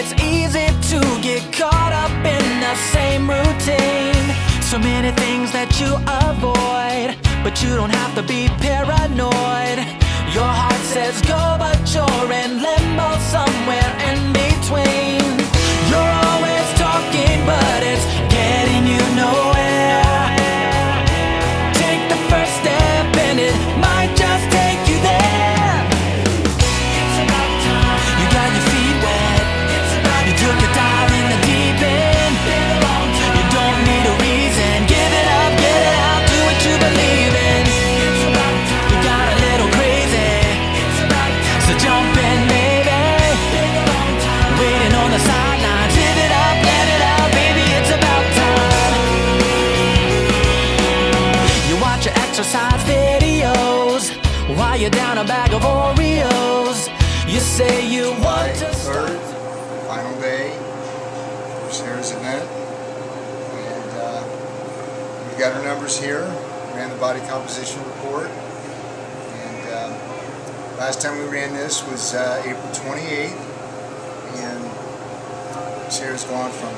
it's easy to get caught up in the same routine. So many things that you avoid, but you don't have to be paranoid. Your heart says go, but you're in limbo somewhere in between. You're always talking, but it's getting you nowhere. Take the first step and it might just take you there. It's about time. You got your feet wet. It's about you took a dive in the deep end. You don't need a reason. Give it up, get it out, do what you believe in. It's about time. You got a little crazy. It's about time. So jump in, baby. Waiting on the sidelines. Live it up, let it out, baby. It's about time. You watch your exercise videos while you're down a bag of Oreos. You say you want to third, final day for Sarah's event, and we've got her numbers here. Ran the body composition report, and last time we ran this was April 28th, and Sarah's gone from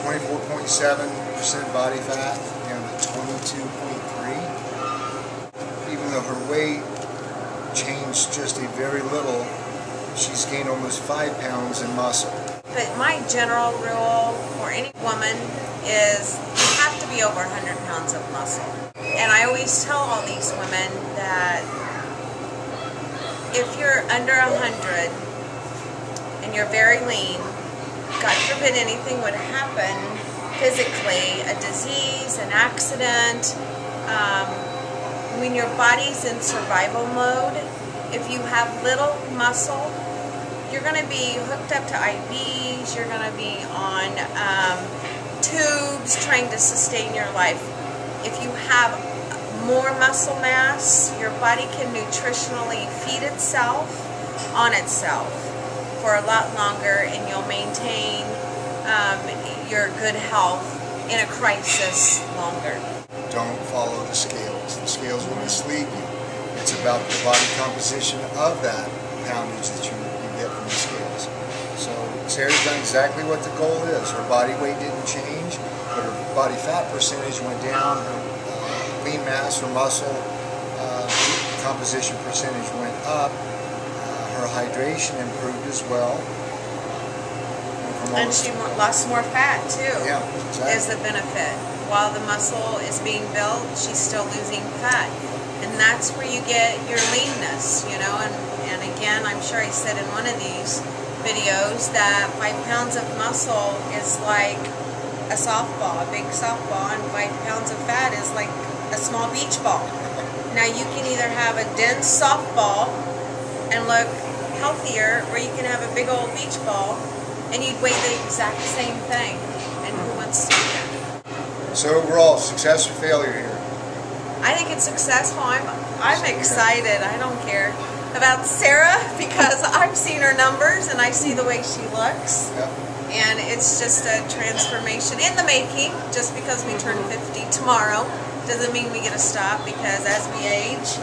24.7% body fat down to 22.3. Even though her weight changed just a very little, she's gained almost 5 pounds in muscle. But my general rule for any woman is you have to be over 100 pounds of muscle. And I always tell all these women that if you're under 100 and you're very lean, God forbid anything would happen physically, a disease, an accident, when your body's in survival mode, if you have little muscle, you're going to be hooked up to IVs, you're going to be on tubes trying to sustain your life. If you have more muscle mass, your body can nutritionally feed itself on itself for a lot longer, and you'll maintain your good health in a crisis longer. Don't follow the scales. The scales will mislead you. It's about the body composition of that poundage that you get from the scales. So Sarah's done exactly what the goal is. Her body weight didn't change, but her body fat percentage went down. Her lean mass, her muscle composition percentage went up. Her hydration improved as well. And she lost more fat too. Yeah, exactly. Is the benefit. While the muscle is being built, she's still losing fat. And that's where you get your leanness, you know. And again, I'm sure I said in one of these videos that 5 pounds of muscle is like a softball, a big softball, and 5 pounds of fat is like a small beach ball. Now you can either have a dense softball and look healthier, or you can have a big old beach ball and you'd weigh the exact same thing. And who wants to do that? So overall, success or failure here? I think it's successful. I'm excited. I don't care about Sarah because I've seen her numbers and I see the way she looks. Yep. And it's just a transformation in the making. Just because we turn 50 tomorrow doesn't mean we get to stop, because as we age,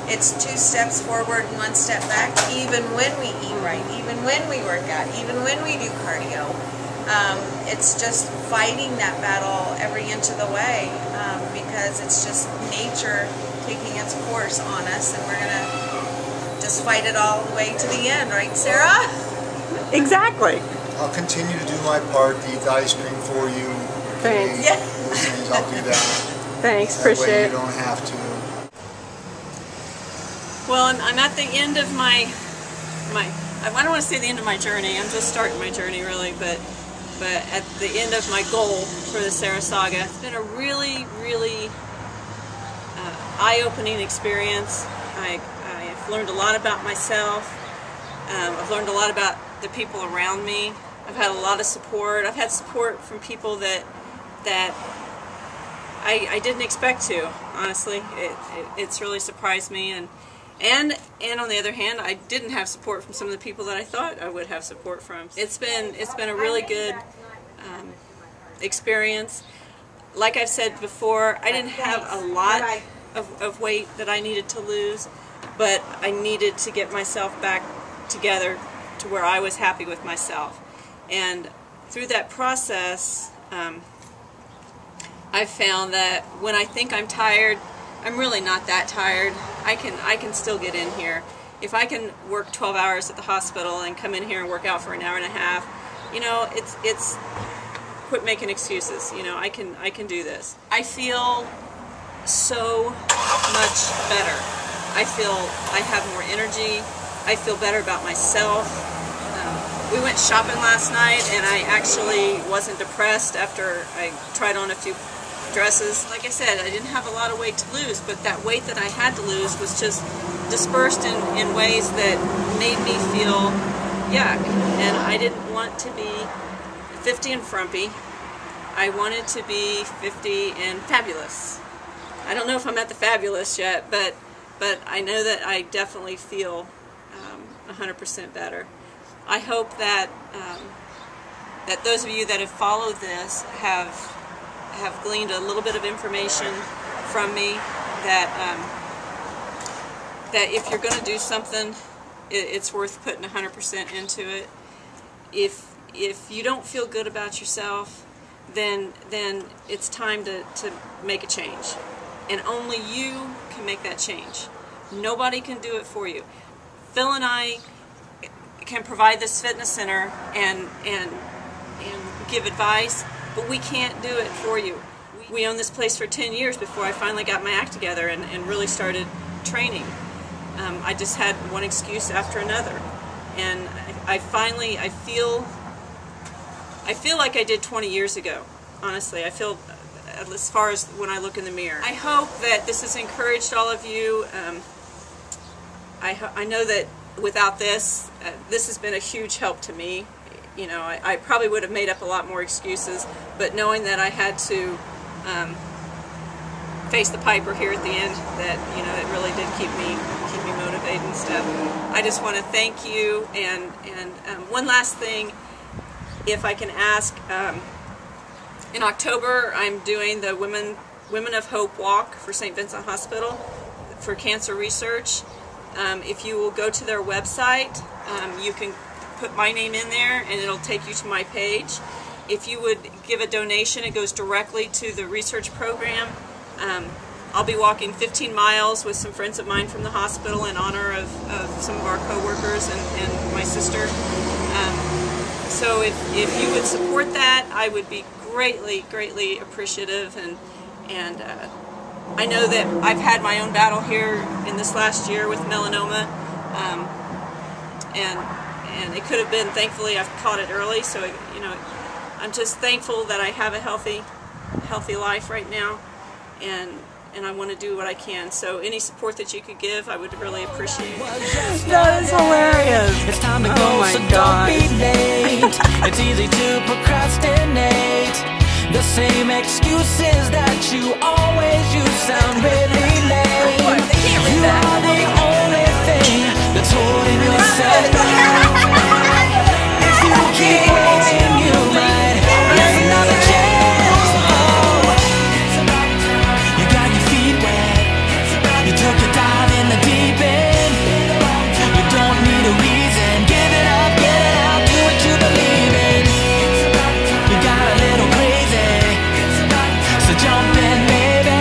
it's 2 steps forward and 1 step back, even when we eat right, even when we work out, even when we do cardio. It's just fighting that battle every inch of the way, because it's just nature taking its course on us, and we're going to just fight it all the way to the end, right, Sarah? Exactly. I'll continue to do my part, to eat the ice cream for you. Thanks. Yeah. Those things, I'll do that. Thanks, that way appreciate it. you don't have to. Well, I'm at the end of my I don't want to say the end of my journey. I'm just starting my journey, really, but at the end of my goal for the Sara Saga. It's been a really, really eye-opening experience. I've learned a lot about myself. I've learned a lot about the people around me. I've had a lot of support. I've had support from people that I didn't expect to, honestly. It's really surprised me, and on the other hand, I didn't have support from some of the people that I thought I would have support from. It's been a really good experience. Like I've said before, I didn't have a lot of weight that I needed to lose, but I needed to get myself back together to where I was happy with myself. And through that process, I've found that when I think I'm tired, I'm really not that tired. I can still get in here. If I can work 12 hours at the hospital and come in here and work out for an hour and a half, you know, it's quit making excuses. You know, I can do this. I feel so much better. I feel I have more energy. I feel better about myself. We went shopping last night, and I actually wasn't depressed after I tried on a few dresses. Like I said, I didn't have a lot of weight to lose, but that weight that I had to lose was just dispersed in ways that made me feel yuck. And I didn't want to be 50 and frumpy. I wanted to be 50 and fabulous. I don't know if I'm at the fabulous yet, but I know that I definitely feel 100% better. I hope that that those of you that have followed this have gleaned a little bit of information from me, that that if you're going to do something, it's worth putting 100% into it. If you don't feel good about yourself, then it's time to make a change, and only you can make that change. Nobody can do it for you. Phil and I can provide this fitness center and give advice, but we can't do it for you. We owned this place for 10 years before I finally got my act together and really started training. I just had one excuse after another, and I feel like I did 20 years ago. Honestly, I feel, as far as when I look in the mirror. I hope that this has encouraged all of you. I know that without this, this has been a huge help to me. You know, I probably would have made up a lot more excuses, but knowing that I had to face the piper here at the end, that, you know, it really did keep me motivated and stuff. I just want to thank you, and one last thing, if I can ask, in October I'm doing the Women of Hope Walk for St. Vincent Hospital for cancer research. If you will go to their website, you can put my name in there and it'll take you to my page. If you would give a donation, it goes directly to the research program. I'll be walking 15 miles with some friends of mine from the hospital in honor of some of our co-workers and my sister. So if you would support that, I would be greatly appreciative, and I know that I've had my own battle here in this last year with melanoma, and it could have been, thankfully I've caught it early, so you know, I'm just thankful that I have a healthy life right now, and I want to do what I can. So any support that you could give, I would really appreciate it. That is hilarious. It's time to go, so don't be late. It's easy to procrastinate. The same excuses that you always use sound really lame. You are the only thing that's holding yourself back. If you keep waiting, you might miss another chance. Oh, you got your feet wet. You took a dive in the deep end. You don't need a reason. Give it up, get it out, do what you believe in. You got a little crazy, so jump in, baby.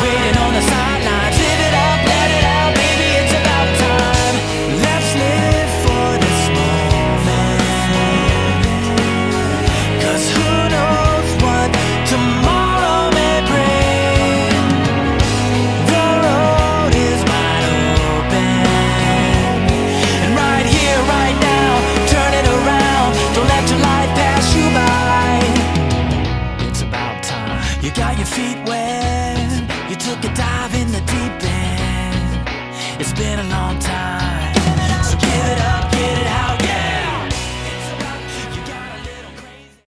Waiting on the sidelines. Live it up, let it out, baby, it's about time. Let's live for this moment, 'cause who knows what tomorrow may bring. The road is wide open, and right here, right now, turn it around. Don't let your life pass you by. It's about time. You got your feet wet. You took a dive in the deep end. It's been a long time, so give it up, get it out.